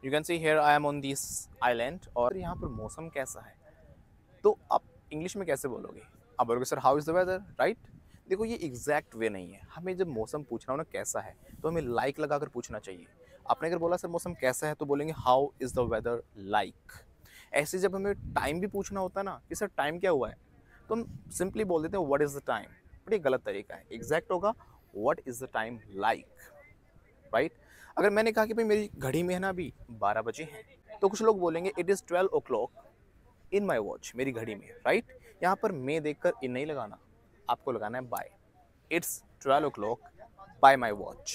You can see here I am on this island, और यहाँ पर मौसम कैसा है, तो आप इंग्लिश में कैसे बोलोगे? आप बोलोगे sir how is the weather, right? देखो ये एग्जैक्ट वे नहीं है। हमें जब मौसम पूछना हो ना कैसा है, तो हमें लाइक लगाकर पूछना चाहिए। आपने अगर बोला सर मौसम कैसा है, तो बोलेंगे how is the weather like. ऐसे जब हमें टाइम भी पूछना होता है ना कि सर टाइम क्या हुआ है, तो हम सिंपली बोल देते हैं what is the time, but ये गलत तरीका है। एग्जैक्ट होगा what is the time like, right? अगर मैंने कहा कि भाई मेरी घड़ी में है ना अभी 12 बजे हैं, तो कुछ लोग बोलेंगे it is 12 o'clock in my watch, मेरी घड़ी में, राइट? यहाँ पर मे देखकर इन नहीं लगाना, आपको लगाना है by. It's 12 o'clock by my watch.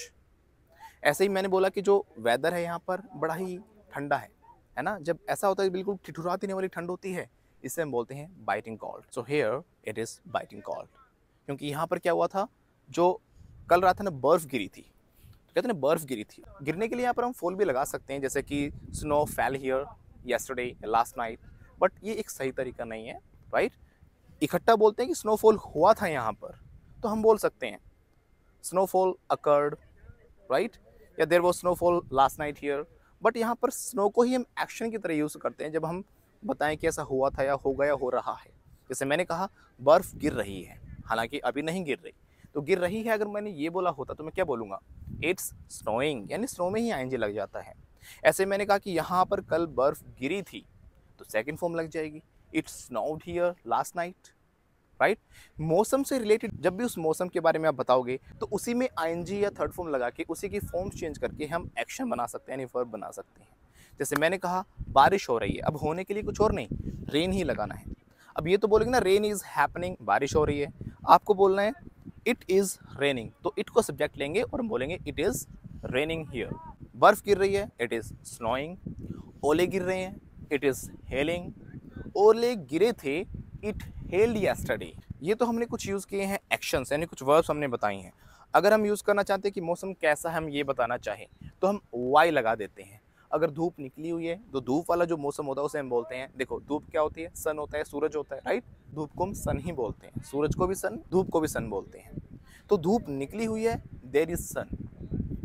ऐसे ही मैंने बोला कि जो वेदर है यहाँ पर बड़ा ही ठंडा है ना? जब ऐसा होता है बिल्कुल ठिठुरा देने वाली ठंड होती है, इसे हम बोलते हैं biting cold. So here it is biting cold, क्योंकि यहाँ पर क्या हुआ था, जो कल रात है ना बर्फ़ गिरी थी, तो कहते हैं ना बर्फ़ गिरी थी। गिरने के लिए यहाँ पर हम फॉल भी लगा सकते हैं, जैसे कि snow fail here yesterday, last night, but ये एक सही तरीका नहीं है, राइट? इकट्ठा बोलते हैं कि स्नोफॉल हुआ था यहाँ पर, तो हम बोल सकते हैं स्नोफॉल अकर्ड, राइट? या there was snowfall last night here. But यहाँ पर स्नो को ही हम एक्शन की तरह यूज़ करते हैं जब हम बताएं कि ऐसा हुआ था या हो गया हो रहा है। जैसे मैंने कहा बर्फ़ गिर रही है, हालांकि अभी नहीं गिर रही, तो गिर रही है अगर मैंने ये बोला होता तो मैं क्या बोलूँगा? इट्स स्नोइंग, यानी स्नो में ही आईएनजी लग जाता है। ऐसे मैंने कहा कि यहाँ पर कल बर्फ़ गिरी थी, तो सेकंड फॉर्म लग जाएगी, it snowed here last night, right? मौसम से रिलेटेड जब भी उस मौसम के बारे में आप बताओगे, तो उसी में आईएनजी या थर्ड फॉर्म लगा के उसी की फॉर्म्स चेंज करके हम एक्शन बना सकते हैं, यानी वर्ब बना सकते हैं। जैसे मैंने कहा बारिश हो रही है, अब होने के लिए कुछ और नहीं, रेन ही लगाना है। अब ये तो बोलेंगे ना रेन इज हैपनिंग, बारिश हो रही है, आपको बोलना है इट इज रेनिंग, तो इट को सब्जेक्ट लेंगे और हम बोलेंगे इट इज रेनिंग हियर। बर्फ गिर रही है, इट इज स्नोइंग। ओले गिर रहे हैं, इट इज हेलिंग। ओले गिरे थे, इट हेल्ड यस्टरडे। ये तो हमने कुछ यूज़ किए हैं एक्शंस, यानी कुछ वर्ब्स हमने बताई हैं। अगर हम यूज़ करना चाहते हैं कि मौसम कैसा है, हम ये बताना चाहें, तो हम वाई लगा देते हैं। अगर धूप निकली हुई है, तो धूप वाला जो मौसम होता है उसे हम बोलते हैं, देखो धूप क्या होती है, सन होता है, सूरज होता है, राइट? धूप को हम सन ही बोलते हैं, सूरज को भी सन, धूप को भी सन बोलते हैं। तो धूप निकली हुई है, देयर इज सन,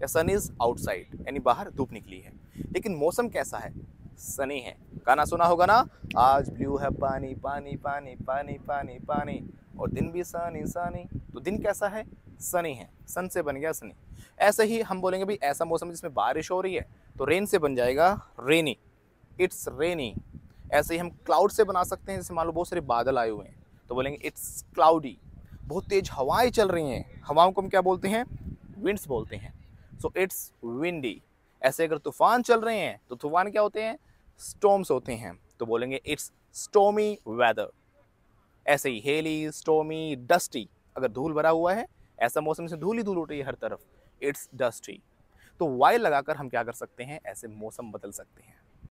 या सन इज आउटसाइड, यानी बाहर धूप निकली है। लेकिन मौसम कैसा है? सनी है। गाना सुना होगा ना, आज ब्लू है पानी पानी पानी पानी पानी पानी, और दिन भी सनी सनी, तो दिन कैसा है? सनी है, सन से बन गया सनी। ऐसे ही हम बोलेंगे भी ऐसा मौसम जिसमें बारिश हो रही है, तो रेन से बन जाएगा रेनी, इट्स रेनी। ऐसे ही हम क्लाउड से बना सकते हैं, जैसे मान लो बहुत सारे बादल आए हुए हैं, तो बोलेंगे इट्स क्लाउडी। बहुत तेज हवाएं चल रही हैं, हवाओं को हम क्या बोलते हैं? विंड्स बोलते हैं। So it's windy. ऐसे अगर तूफान चल रहे हैं, तो तूफान क्या होते हैं? स्टॉर्म्स होते हैं, तो बोलेंगे इट्स स्टॉर्मी वेदर। ऐसे ही हेली, स्टॉर्मी, डस्टी, अगर धूल भरा हुआ है, ऐसा मौसम से धूल ही धूल उठ रही है हर तरफ, इट्स डस्टी। तो वाई लगाकर हम क्या कर सकते हैं? ऐसे मौसम बदल सकते हैं।